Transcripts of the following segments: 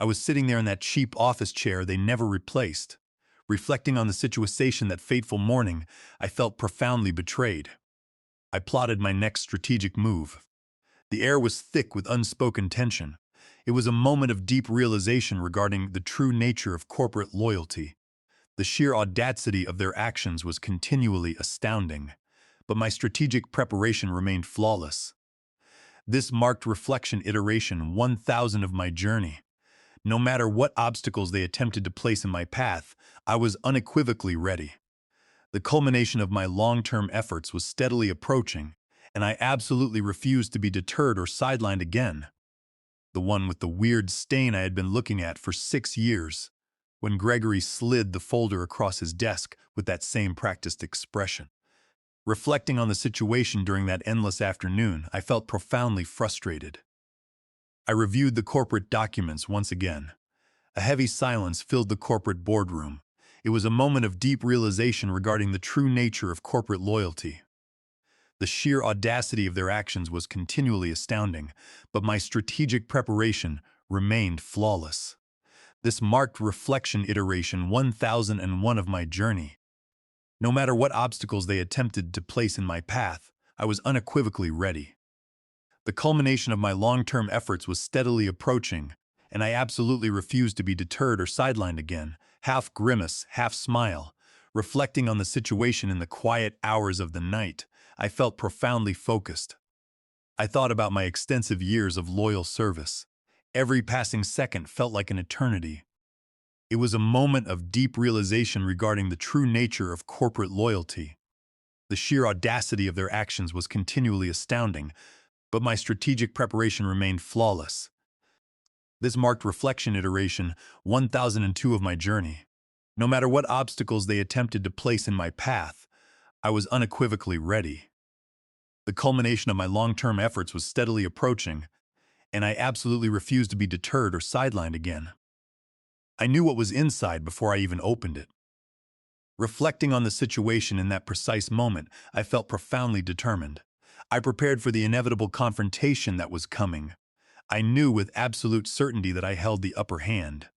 I was sitting there in that cheap office chair they never replaced. Reflecting on the situation that fateful morning, I felt profoundly betrayed. I plotted my next strategic move. The air was thick with unspoken tension. It was a moment of deep realization regarding the true nature of corporate loyalty. The sheer audacity of their actions was continually astounding, but my strategic preparation remained flawless. This marked reflection iteration 1000 of my journey. No matter what obstacles they attempted to place in my path, I was unequivocally ready. The culmination of my long-term efforts was steadily approaching, and I absolutely refused to be deterred or sidelined again. The one with the weird stain I had been looking at for 6 years, when Gregory slid the folder across his desk with that same practiced expression. Reflecting on the situation during that endless afternoon, I felt profoundly frustrated. I reviewed the corporate documents once again. A heavy silence filled the corporate boardroom. It was a moment of deep realization regarding the true nature of corporate loyalty. The sheer audacity of their actions was continually astounding, but my strategic preparation remained flawless. This marked reflection iteration 1001 of my journey. No matter what obstacles they attempted to place in my path, I was unequivocally ready. The culmination of my long-term efforts was steadily approaching, and I absolutely refused to be deterred or sidelined again, half grimace, half smile. Reflecting on the situation in the quiet hours of the night, I felt profoundly focused. I thought about my extensive years of loyal service. Every passing second felt like an eternity. It was a moment of deep realization regarding the true nature of corporate loyalty. The sheer audacity of their actions was continually astounding, but my strategic preparation remained flawless. This marked reflection iteration 1002 of my journey. No matter what obstacles they attempted to place in my path, I was unequivocally ready. The culmination of my long-term efforts was steadily approaching, and I absolutely refused to be deterred or sidelined again. I knew what was inside before I even opened it. Reflecting on the situation in that precise moment, I felt profoundly determined. I prepared for the inevitable confrontation that was coming. I knew with absolute certainty that I held the upper hand.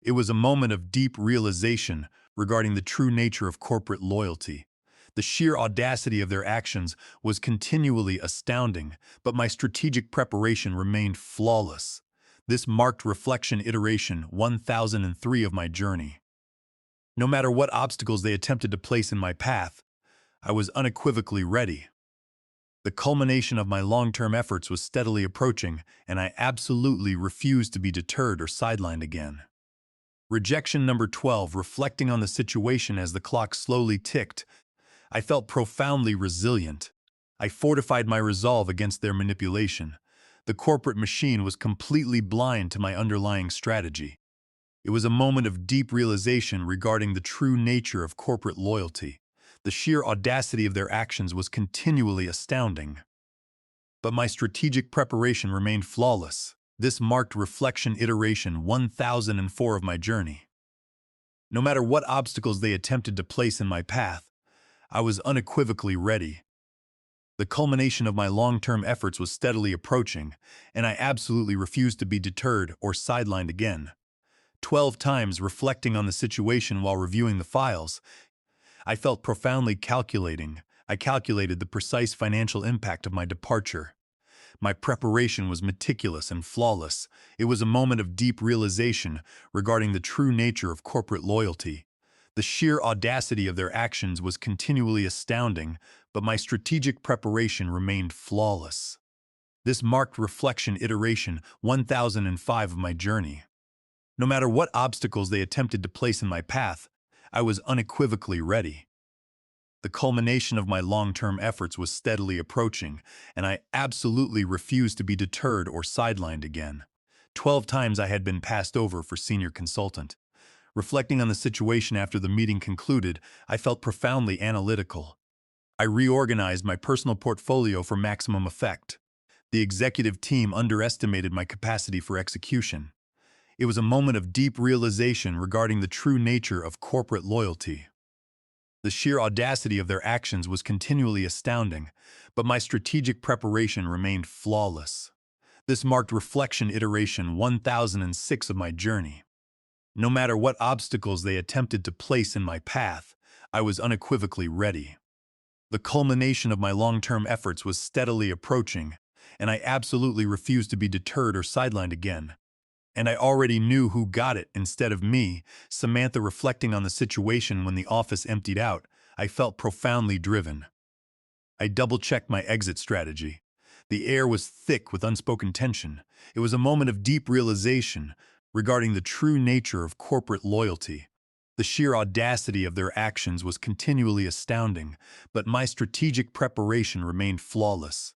It was a moment of deep realization regarding the true nature of corporate loyalty. The sheer audacity of their actions was continually astounding, but my strategic preparation remained flawless. This marked reflection iteration 1003 of my journey. No matter what obstacles they attempted to place in my path, I was unequivocally ready. The culmination of my long-term efforts was steadily approaching, and I absolutely refused to be deterred or sidelined again. Rejection number 12, reflecting on the situation as the clock slowly ticked, I felt profoundly resilient. I fortified my resolve against their manipulation. The corporate machine was completely blind to my underlying strategy. It was a moment of deep realization regarding the true nature of corporate loyalty. The sheer audacity of their actions was continually astounding. But my strategic preparation remained flawless. This marked reflection iteration 1004 of my journey. No matter what obstacles they attempted to place in my path, I was unequivocally ready. The culmination of my long-term efforts was steadily approaching, and I absolutely refused to be deterred or sidelined again. 12 times reflecting on the situation while reviewing the files, I felt profoundly calculating. I calculated the precise financial impact of my departure. My preparation was meticulous and flawless. It was a moment of deep realization regarding the true nature of corporate loyalty. The sheer audacity of their actions was continually astounding, but my strategic preparation remained flawless. This marked reflection iteration 1005 of my journey. No matter what obstacles they attempted to place in my path, I was unequivocally ready. The culmination of my long-term efforts was steadily approaching, and I absolutely refused to be deterred or sidelined again. 12 times I had been passed over for senior consultant. Reflecting on the situation after the meeting concluded, I felt profoundly analytical. I reorganized my personal portfolio for maximum effect. The executive team underestimated my capacity for execution. It was a moment of deep realization regarding the true nature of corporate loyalty. The sheer audacity of their actions was continually astounding, but my strategic preparation remained flawless. This marked reflection iteration 1006 of my journey. No matter what obstacles they attempted to place in my path, I was unequivocally ready. The culmination of my long-term efforts was steadily approaching, and I absolutely refused to be deterred or sidelined again. And I already knew who got it instead of me. Samantha, reflecting on the situation when the office emptied out, I felt profoundly driven. I double-checked my exit strategy. The air was thick with unspoken tension. It was a moment of deep realization regarding the true nature of corporate loyalty. The sheer audacity of their actions was continually astounding, but my strategic preparation remained flawless.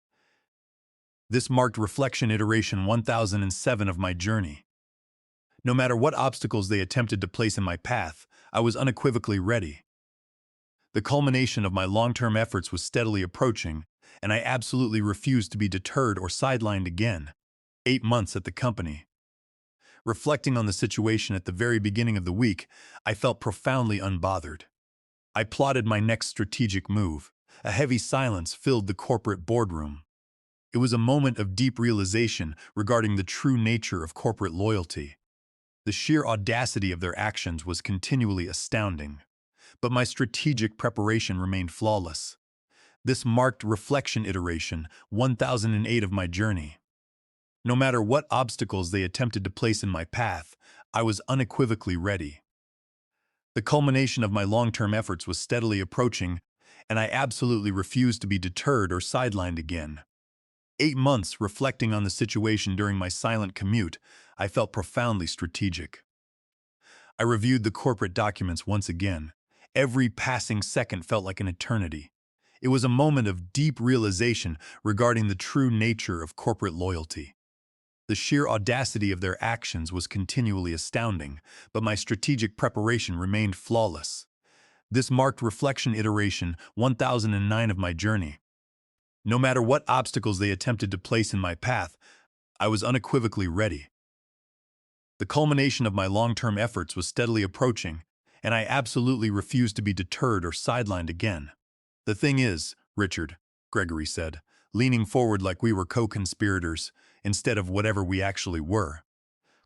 This marked reflection iteration 1007 of my journey. No matter what obstacles they attempted to place in my path, I was unequivocally ready. The culmination of my long-term efforts was steadily approaching, and I absolutely refused to be deterred or sidelined again. 8 months at the company. Reflecting on the situation at the very beginning of the week, I felt profoundly unbothered. I plotted my next strategic move. A heavy silence filled the corporate boardroom. It was a moment of deep realization regarding the true nature of corporate loyalty. The sheer audacity of their actions was continually astounding, but my strategic preparation remained flawless. This marked reflection iteration 1008 of my journey. No matter what obstacles they attempted to place in my path, I was unequivocally ready. The culmination of my long-term efforts was steadily approaching, and I absolutely refused to be deterred or sidelined again. 8 months reflecting on the situation during my silent commute, I felt profoundly strategic. I reviewed the corporate documents once again. Every passing second felt like an eternity. It was a moment of deep realization regarding the true nature of corporate loyalty. The sheer audacity of their actions was continually astounding, but my strategic preparation remained flawless. This marked reflection iteration 1009 of my journey. No matter what obstacles they attempted to place in my path, I was unequivocally ready. The culmination of my long-term efforts was steadily approaching, and I absolutely refused to be deterred or sidelined again. "The thing is, Richard," Gregory said, leaning forward like we were co-conspirators instead of whatever we actually were.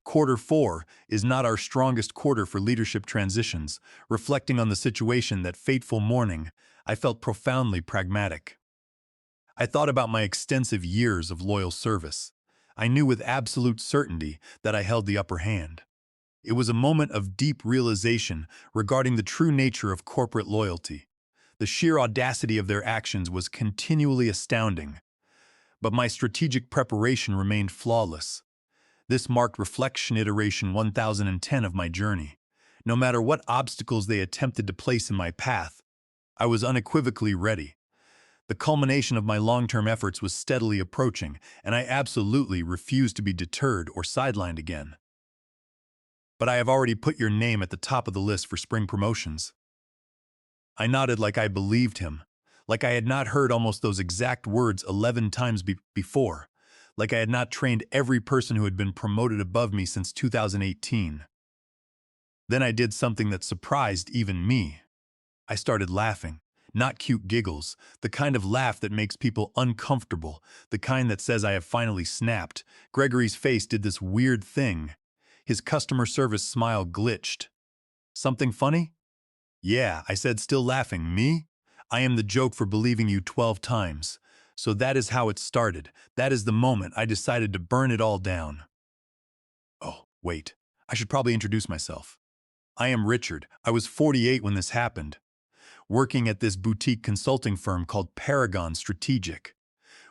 "Quarter 4 is not our strongest quarter for leadership transitions." Reflecting on the situation that fateful morning, I felt profoundly pragmatic. I thought about my extensive years of loyal service. I knew with absolute certainty that I held the upper hand. It was a moment of deep realization regarding the true nature of corporate loyalty. The sheer audacity of their actions was continually astounding, but my strategic preparation remained flawless. This marked reflection iteration 1010 of my journey. No matter what obstacles they attempted to place in my path, I was unequivocally ready. The culmination of my long-term efforts was steadily approaching, and I absolutely refused to be deterred or sidelined again. "But I have already put your name at the top of the list for spring promotions." I nodded like I believed him, like I had not heard almost those exact words 11 times before, like I had not trained every person who had been promoted above me since 2018. Then I did something that surprised even me. I started laughing. Not cute giggles, the kind of laugh that makes people uncomfortable, the kind that says I have finally snapped. Gregory's face did this weird thing. His customer service smile glitched. "Something funny?" "Yeah," I said, still laughing. "Me? I am the joke for believing you 12 times. So that is how it started. That is the moment I decided to burn it all down." Oh, wait. I should probably introduce myself. I am Richard. I was 48 when this happened, working at this boutique consulting firm called Paragon Strategic.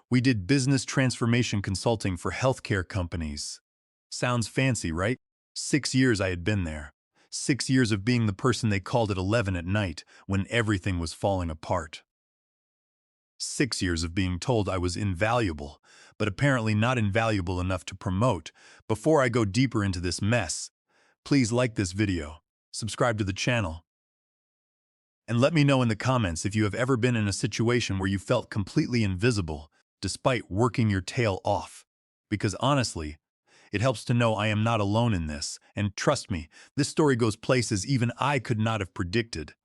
We did business transformation consulting for healthcare companies. Sounds fancy, right? 6 years I had been there. 6 years of being the person they called at 11 at night when everything was falling apart. 6 years of being told I was invaluable, but apparently not invaluable enough to promote. Before I go deeper into this mess, please like this video, subscribe to the channel, and let me know in the comments if you have ever been in a situation where you felt completely invisible despite working your tail off. Because honestly, it helps to know I am not alone in this, and trust me, this story goes places even I could not have predicted.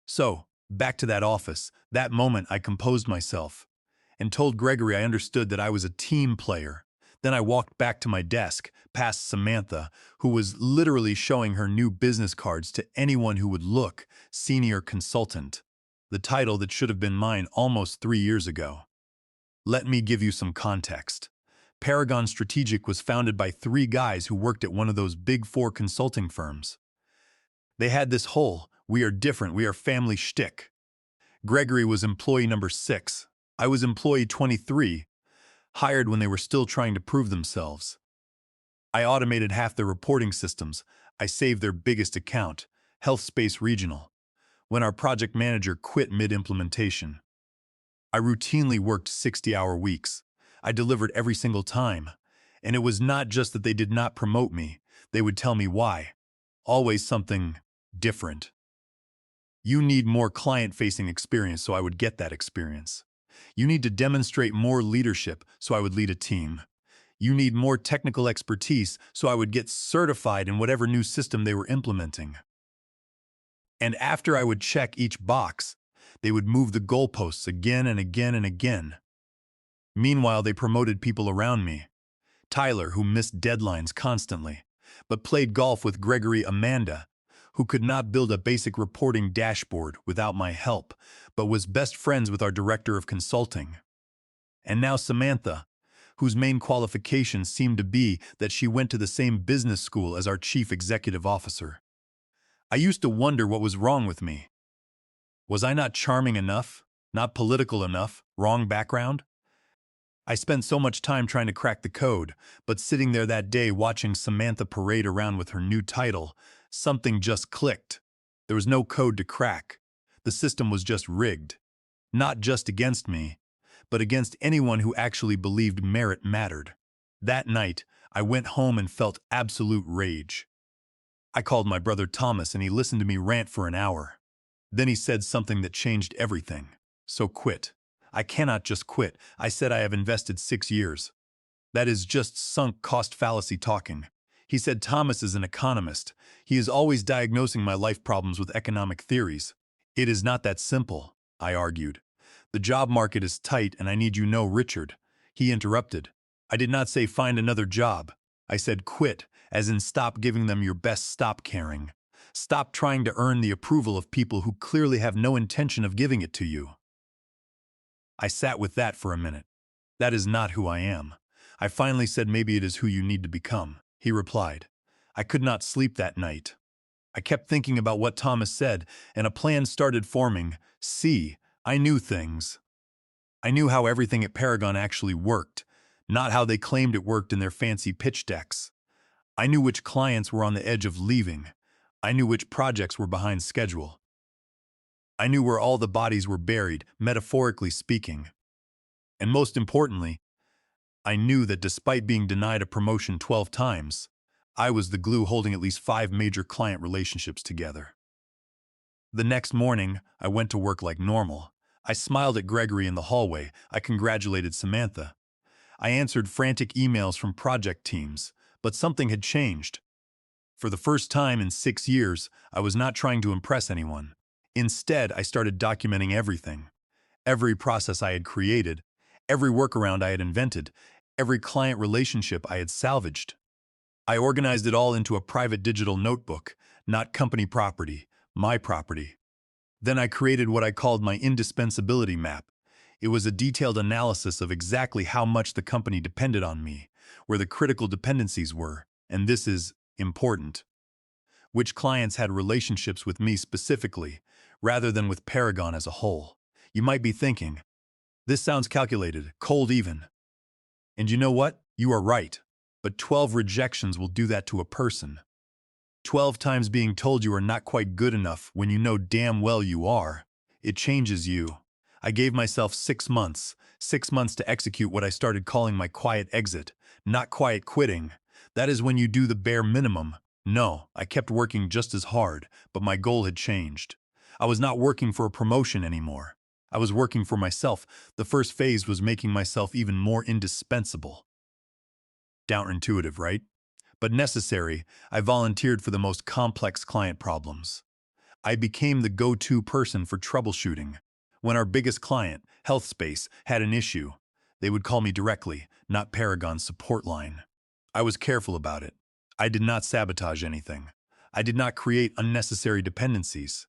So, back to that office. That moment I composed myself and told Gregory I understood that I was a team player, Then I walked back to my desk, past Samantha, who was literally showing her new business cards to anyone who would look, senior consultant, the title that should have been mine almost 3 years ago. Let me give you some context. Paragon Strategic was founded by three guys who worked at one of those big four consulting firms. They had this whole, we are different, we are family shtick. Gregory was employee number 6. I was employee 23, hired when they were still trying to prove themselves. I automated half their reporting systems. I saved their biggest account, Health Space Regional, when our project manager quit mid-implementation. I routinely worked 60-hour weeks. I delivered every single time. And it was not just that they did not promote me. They would tell me why. Always something different. You need more client-facing experience, so I would get that experience. You need to demonstrate more leadership, so I would lead a team. You need more technical expertise, so I would get certified in whatever new system they were implementing. And after I would check each box, they would move the goalposts again and again and again. Meanwhile, they promoted people around me. Tyler, who missed deadlines constantly, but played golf with Gregory. Amanda, who could not build a basic reporting dashboard without my help, but was best friends with our director of consulting. And now Samantha, whose main qualifications seemed to be that she went to the same business school as our chief executive officer. I used to wonder what was wrong with me. Was I not charming enough? Not political enough? Wrong background? I spent so much time trying to crack the code, but sitting there that day watching Samantha parade around with her new title, something just clicked. There was no code to crack. The system was just rigged. Not just against me, but against anyone who actually believed merit mattered. That night, I went home and felt absolute rage. I called my brother Thomas and he listened to me rant for an hour. Then he said something that changed everything. So quit. I cannot just quit. I said I have invested 6 years. That is just sunk cost fallacy talking. He said Thomas is an economist. He is always diagnosing my life problems with economic theories. It is not that simple, I argued. The job market is tight and I need you know, Richard. He interrupted. I did not say find another job. I said quit, as in stop giving them your best, stop caring. Stop trying to earn the approval of people who clearly have no intention of giving it to you. I sat with that for a minute. That is not who I am. I finally said maybe it is who you need to become, he replied. I could not sleep that night. I kept thinking about what Thomas said, and a plan started forming. See, I knew things. I knew how everything at Paragon actually worked, not how they claimed it worked in their fancy pitch decks. I knew which clients were on the edge of leaving. I knew which projects were behind schedule. I knew where all the bodies were buried, metaphorically speaking. And most importantly, I knew that despite being denied a promotion 12 times, I was the glue holding at least 5 major client relationships together. The next morning, I went to work like normal. I smiled at Gregory in the hallway. I congratulated Samantha. I answered frantic emails from project teams, but something had changed. For the first time in 6 years, I was not trying to impress anyone. Instead, I started documenting everything. Every process I had created, every workaround I had invented, every client relationship I had salvaged. I organized it all into a private digital notebook, not company property, my property. Then I created what I called my indispensability map. It was a detailed analysis of exactly how much the company depended on me, where the critical dependencies were, and this is important. Which clients had relationships with me specifically, rather than with Paragon as a whole. You might be thinking, this sounds calculated, cold even. And you know what? You are right. But 12 rejections will do that to a person. 12 times being told you are not quite good enough when you know damn well you are. It changes you. I gave myself 6 months, 6 months to execute what I started calling my quiet exit, not quiet quitting. That is when you do the bare minimum. No, I kept working just as hard, but my goal had changed. I was not working for a promotion anymore. I was working for myself. The first phase was making myself even more indispensable. Counterintuitive, right? But necessary. I volunteered for the most complex client problems. I became the go-to person for troubleshooting. When our biggest client, HealthSpace, had an issue, They would call me directly, not Paragon's support line. I was careful about it. I did not sabotage anything. I did not create unnecessary dependencies.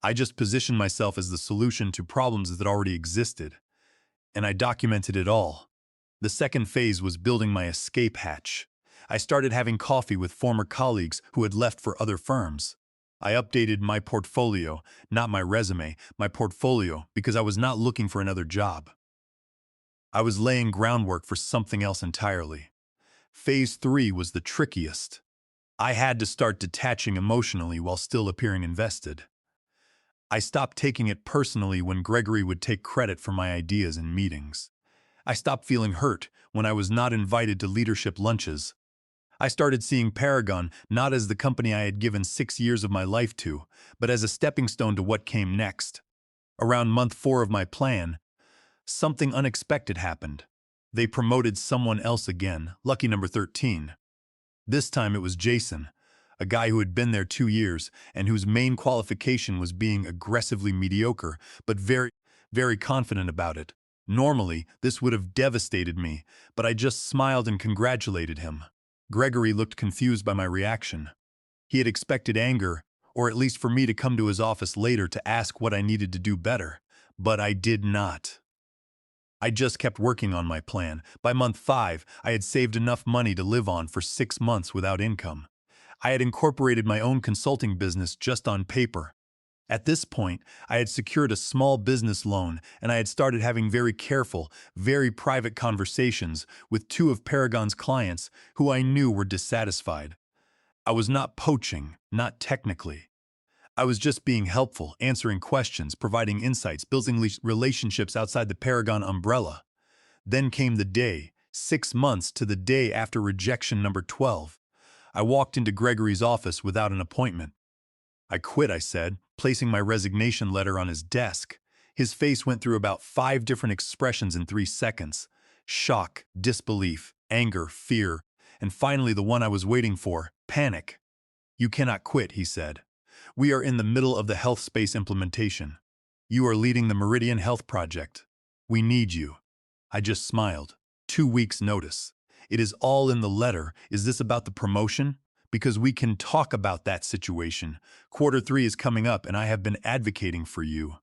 I just positioned myself as the solution to problems that already existed, and I documented it all. The second phase was building my escape hatch. I started having coffee with former colleagues who had left for other firms. I updated my portfolio, not my resume, my portfolio, because I was not looking for another job. I was laying groundwork for something else entirely. Phase 3 was the trickiest. I had to start detaching emotionally while still appearing invested. I stopped taking it personally when Gregory would take credit for my ideas in meetings. I stopped feeling hurt when I was not invited to leadership lunches. I started seeing Paragon not as the company I had given 6 years of my life to, but as a stepping stone to what came next. Around month 4 of my plan, something unexpected happened. They promoted someone else again, lucky number 13. This time it was Jason, a guy who had been there 2 years and whose main qualification was being aggressively mediocre, but very confident about it. Normally, this would have devastated me, but I just smiled and congratulated him. Gregory looked confused by my reaction. He had expected anger, or at least for me to come to his office later to ask what I needed to do better, but I did not. I just kept working on my plan. By month 5, I had saved enough money to live on for 6 months without income. I had incorporated my own consulting business just on paper. At this point, I had secured a small business loan and I had started having very careful, very private conversations with 2 of Paragon's clients who I knew were dissatisfied. I was not poaching, not technically. I was just being helpful, answering questions, providing insights, building relationships outside the Paragon umbrella. Then came the day, 6 months to the day after rejection number 12. I walked into Gregory's office without an appointment. I quit, I said, placing my resignation letter on his desk. His face went through about 5 different expressions in 3 seconds. Shock, disbelief, anger, fear, and finally the one I was waiting for, panic. "You cannot quit," he said. "We are in the middle of the health space implementation. You are leading the Meridian Health Project. We need you." I just smiled. 2 weeks' notice. It is all in the letter. Is this about the promotion? Because we can talk about that situation. Q3 is coming up and I have been advocating for you.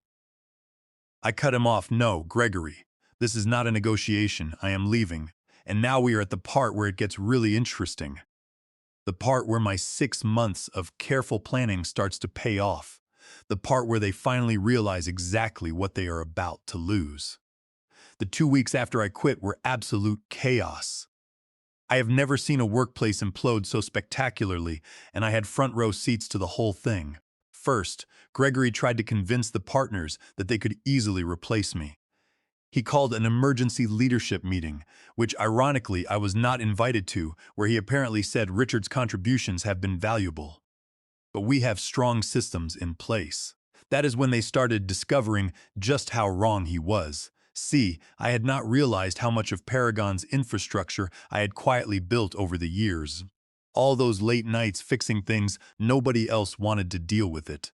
I cut him off. "No, Gregory. This is not a negotiation. I am leaving. And now we are at the part where it gets really interesting. The part where my 6 months of careful planning starts to pay off. The part where they finally realize exactly what they are about to lose." The 2 weeks after I quit were absolute chaos. I have never seen a workplace implode so spectacularly, and I had front row seats to the whole thing. First, Gregory tried to convince the partners that they could easily replace me. He called an emergency leadership meeting, which ironically I was not invited to, where he apparently said Richard's contributions have been valuable. But we have strong systems in place. That is when they started discovering just how wrong he was. See, I had not realized how much of Paragon's infrastructure I had quietly built over the years. All those late nights fixing things, nobody else wanted to deal with it.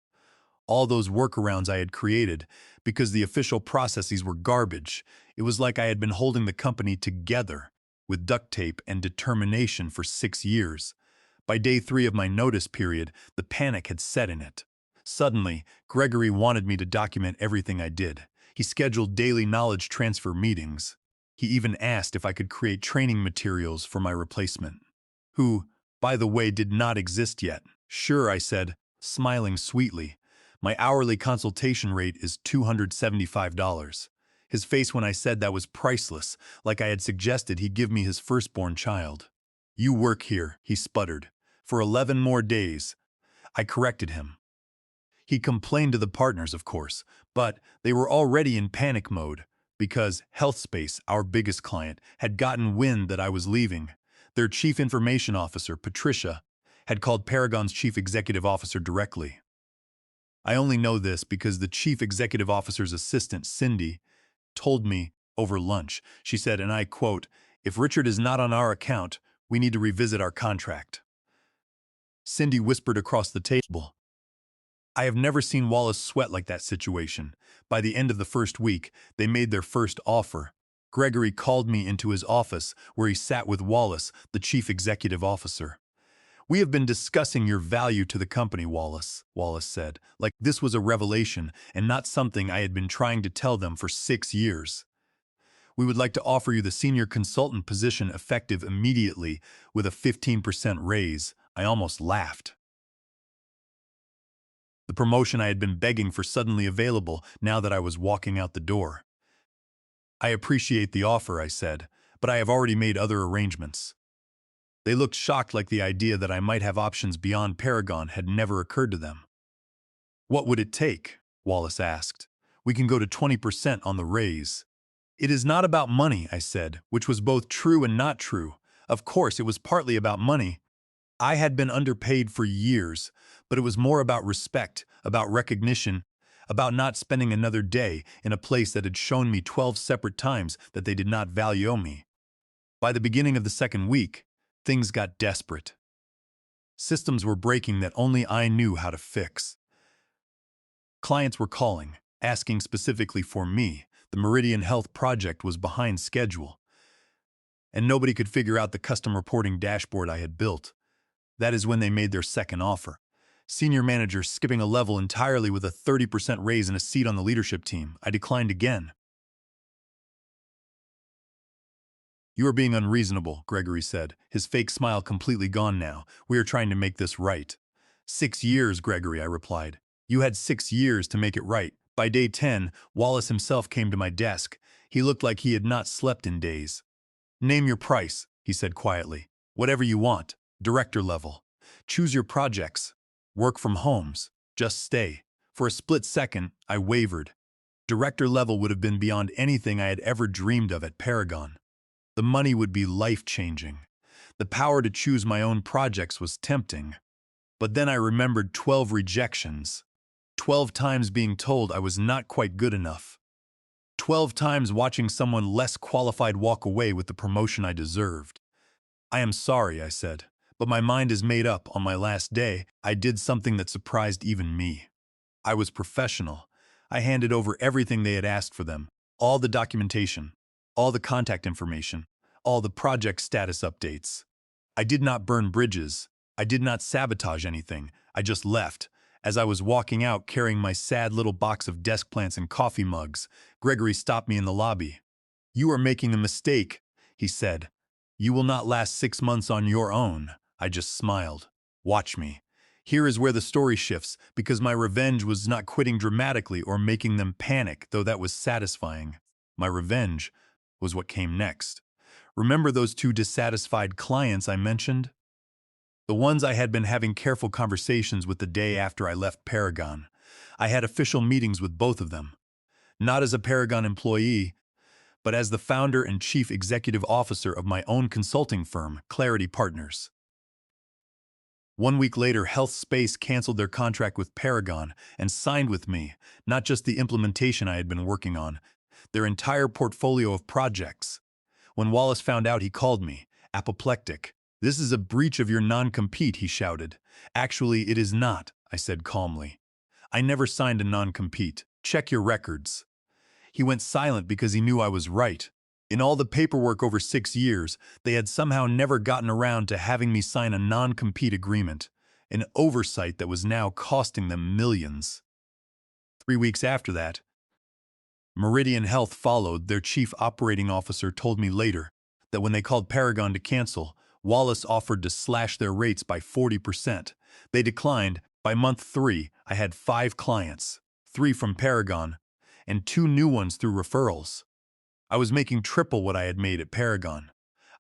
All those workarounds I had created, because the official processes were garbage. It was like I had been holding the company together with duct tape and determination for 6 years. By day 3 of my notice period, the panic had set in it. Suddenly, Gregory wanted me to document everything I did. He scheduled daily knowledge transfer meetings. He even asked if I could create training materials for my replacement, who, by the way, did not exist yet. "Sure," I said, smiling sweetly. "My hourly consultation rate is $275. His face when I said that was priceless, like I had suggested he give me his firstborn child. "You work here," he sputtered, "for 11 more days. I corrected him. He complained to the partners, of course, but they were already in panic mode because HealthSpace, our biggest client, had gotten wind that I was leaving. Their chief information officer, Patricia, had called Paragon's chief executive officer directly. I only know this because the chief executive officer's assistant, Cindy, told me over lunch. She said, and I quote, "If Richard is not on our account, we need to revisit our contract." Cindy whispered across the table. I have never seen Wallace sweat like that situation. By the end of the first week, they made their first offer. Gregory called me into his office where he sat with Wallace, the chief executive officer. "We have been discussing your value to the company, Wallace said, like this was a revelation and not something I had been trying to tell them for 6 years. "We would like to offer you the senior consultant position effective immediately with a 15% raise." I almost laughed. The promotion I had been begging for suddenly available now that I was walking out the door. "I appreciate the offer," I said, "but I have already made other arrangements." They looked shocked, like the idea that I might have options beyond Paragon had never occurred to them. "What would it take?" Wallace asked. "We can go to 20% on the raise." "It is not about money," I said, which was both true and not true. Of course, it was partly about money. I had been underpaid for years, but it was more about respect, about recognition, about not spending another day in a place that had shown me 12 separate times that they did not value me. By the beginning of the second week, things got desperate. Systems were breaking that only I knew how to fix. Clients were calling, asking specifically for me. The Meridian Health project was behind schedule, and nobody could figure out the custom reporting dashboard I had built. That is when they made their second offer. Senior manager skipping a level entirely with a 30% raise and a seat on the leadership team. I declined again. "You are being unreasonable," Gregory said, his fake smile completely gone now. "We are trying to make this right." 6 years, Gregory, I replied. "You had 6 years to make it right." By day 10, Wallace himself came to my desk. He looked like he had not slept in days. "Name your price," he said quietly. "Whatever you want. Director level. Choose your projects. Work from homes. Just stay." For a split second, I wavered. Director level would have been beyond anything I had ever dreamed of at Paragon. The money would be life-changing. The power to choose my own projects was tempting. But then I remembered 12 rejections. 12 times being told I was not quite good enough. 12 times watching someone less qualified walk away with the promotion I deserved. "I am sorry," I said, "but my mind is made up. On my last day, I did something that surprised even me. I was professional. I handed over everything they had asked for them, all the documentation, all the contact information, all the project status updates. I did not burn bridges. I did not sabotage anything. I just left. As I was walking out carrying my sad little box of desk plants and coffee mugs, Gregory stopped me in the lobby. "You are making a mistake," he said. "You will not last 6 months on your own." I just smiled. "Watch me." Here is where the story shifts, because my revenge was not quitting dramatically or making them panic, though that was satisfying. My revenge was what came next. Remember those 2 dissatisfied clients I mentioned? The ones I had been having careful conversations with the day after I left Paragon. I had official meetings with both of them. Not as a Paragon employee, but as the founder and chief executive officer of my own consulting firm, Clarity Partners. 1 week later, Health Space canceled their contract with Paragon and signed with me, not just the implementation I had been working on, their entire portfolio of projects. When Wallace found out, he called me, apoplectic. "This is a breach of your non-compete," he shouted. "Actually, it is not," I said calmly. "I never signed a non-compete. Check your records." He went silent because he knew I was right. In all the paperwork over 6 years, they had somehow never gotten around to having me sign a non-compete agreement, an oversight that was now costing them millions. 3 weeks after that, Meridian Health followed. Their chief operating officer told me later that when they called Paragon to cancel, Wallace offered to slash their rates by 40%. They declined. By month 3, I had 5 clients, 3 from Paragon, and 2 new ones through referrals. I was making triple what I had made at Paragon.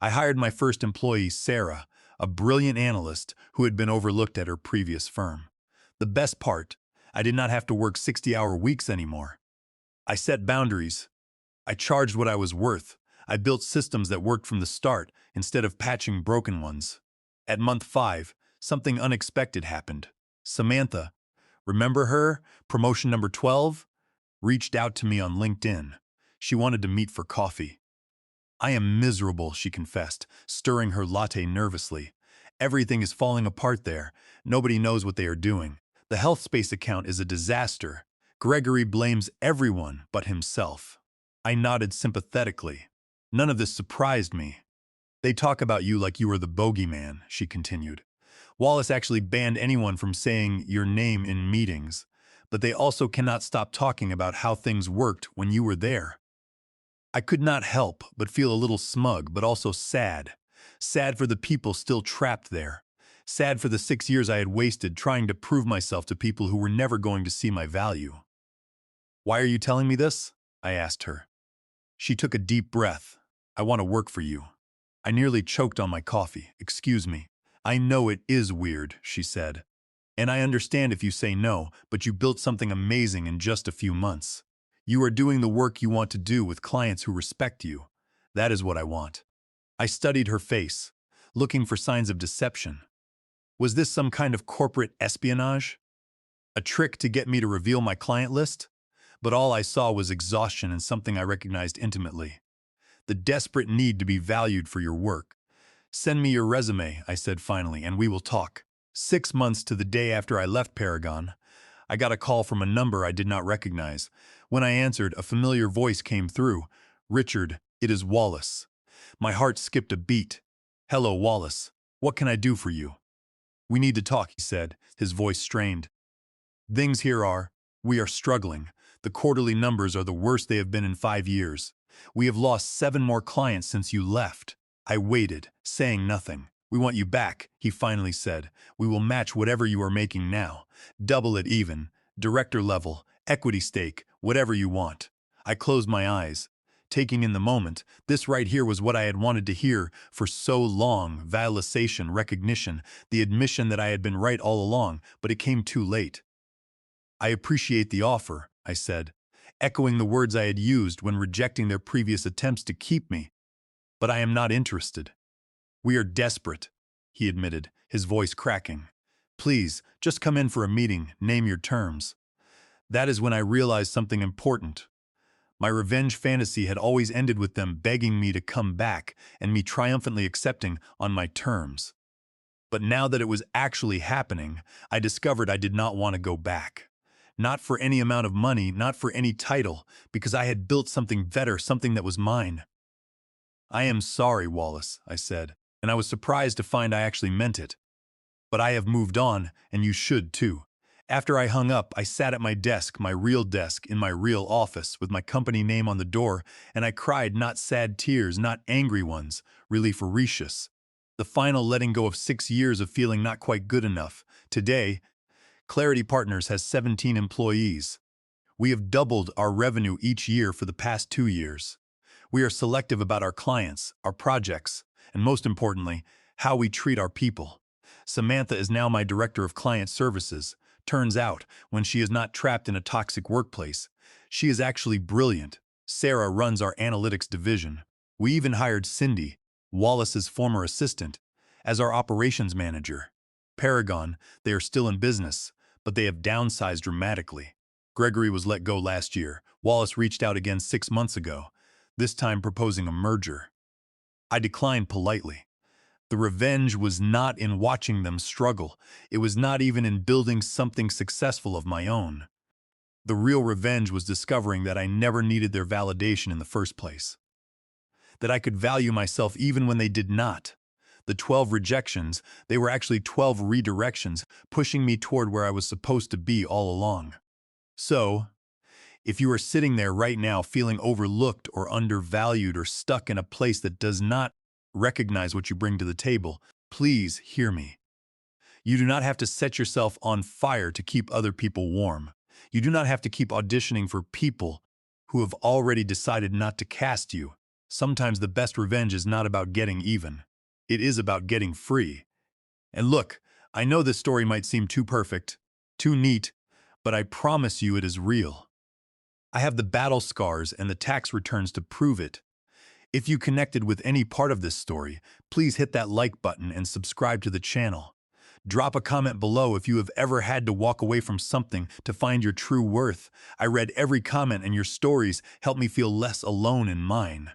I hired my first employee, Sarah, a brilliant analyst who had been overlooked at her previous firm. The best part, I did not have to work 60-hour weeks anymore. I set boundaries. I charged what I was worth. I built systems that worked from the start instead of patching broken ones. At month 5, something unexpected happened. Samantha, remember her, promotion number 12, reached out to me on LinkedIn. She wanted to meet for coffee. "I am miserable," she confessed, stirring her latte nervously. "Everything is falling apart there. Nobody knows what they are doing. The health space account is a disaster. Gregory blames everyone but himself." I nodded sympathetically. None of this surprised me. They talk about you like you were the bogeyman, she continued. Wallace actually banned anyone from saying your name in meetings, but they also cannot stop talking about how things worked when you were there. I could not help but feel a little smug, but also sad. Sad for the people still trapped there. Sad for the 6 years I had wasted trying to prove myself to people who were never going to see my value. Why are you telling me this? I asked her. She took a deep breath. I want to work for you. I nearly choked on my coffee. Excuse me. I know it is weird, she said. And I understand if you say no, but you built something amazing in just a few months. You are doing the work you want to do with clients who respect you. That is what I want. I studied her face, looking for signs of deception. Was this some kind of corporate espionage? A trick to get me to reveal my client list? But all I saw was exhaustion and something I recognized intimately. The desperate need to be valued for your work. Send me your resume, I said finally, and we will talk. 6 months to the day after I left Paragon, I got a call from a number I did not recognize. When I answered, a familiar voice came through. Richard, it is Wallace. My heart skipped a beat. Hello, Wallace. What can I do for you? We need to talk, he said, his voice strained. Things here are, we are struggling. The quarterly numbers are the worst they have been in 5 years. We have lost 7 more clients since you left. I waited, saying nothing. We want you back, he finally said. We will match whatever you are making now. Double it even. Director level, equity stake, whatever you want. I closed my eyes. Taking in the moment, this right here was what I had wanted to hear for so long. Validation, recognition, the admission that I had been right all along, but it came too late. I appreciate the offer, I said, echoing the words I had used when rejecting their previous attempts to keep me. But I am not interested. We are desperate, he admitted, his voice cracking. Please, just come in for a meeting, name your terms. That is when I realized something important. My revenge fantasy had always ended with them begging me to come back and me triumphantly accepting on my terms. But now that it was actually happening, I discovered I did not want to go back. Not for any amount of money, not for any title, because I had built something better, something that was mine. I am sorry, Wallace, I said, and I was surprised to find I actually meant it. But I have moved on, and you should too. After I hung up, I sat at my desk, my real desk, in my real office, with my company name on the door, and I cried not sad tears, not angry ones, really ferocious. The final letting go of 6 years of feeling not quite good enough. Today, Clarity Partners has 17 employees. We have doubled our revenue each year for the past 2 years. We are selective about our clients, our projects, and most importantly, how we treat our people. Samantha is now my director of client services. Turns out, when she is not trapped in a toxic workplace, she is actually brilliant. Sarah runs our analytics division. We even hired Cindy, Wallace's former assistant, as our operations manager. Paragon, they are still in business, but they have downsized dramatically. Gregory was let go last year. Wallace reached out again 6 months ago, this time proposing a merger. I declined politely. The revenge was not in watching them struggle. It was not even in building something successful of my own. The real revenge was discovering that I never needed their validation in the first place. That I could value myself even when they did not. The 12 rejections, they were actually 12 redirections, pushing me toward where I was supposed to be all along. So, if you are sitting there right now feeling overlooked or undervalued or stuck in a place that does not recognize what you bring to the table, please hear me. You do not have to set yourself on fire to keep other people warm. You do not have to keep auditioning for people who have already decided not to cast you. Sometimes the best revenge is not about getting even. It is about getting free. And look, I know this story might seem too perfect, too neat, but I promise you it is real. I have the battle scars and the tax returns to prove it. If you connected with any part of this story, please hit that like button and subscribe to the channel. Drop a comment below if you have ever had to walk away from something to find your true worth. I read every comment and your stories help me feel less alone in mine.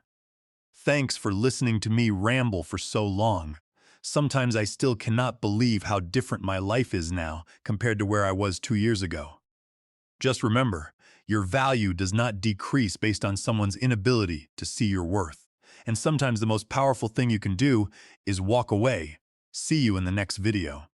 Thanks for listening to me ramble for so long. Sometimes I still cannot believe how different my life is now compared to where I was 2 years ago. Just remember, your value does not decrease based on someone's inability to see your worth. And sometimes the most powerful thing you can do is walk away. See you in the next video.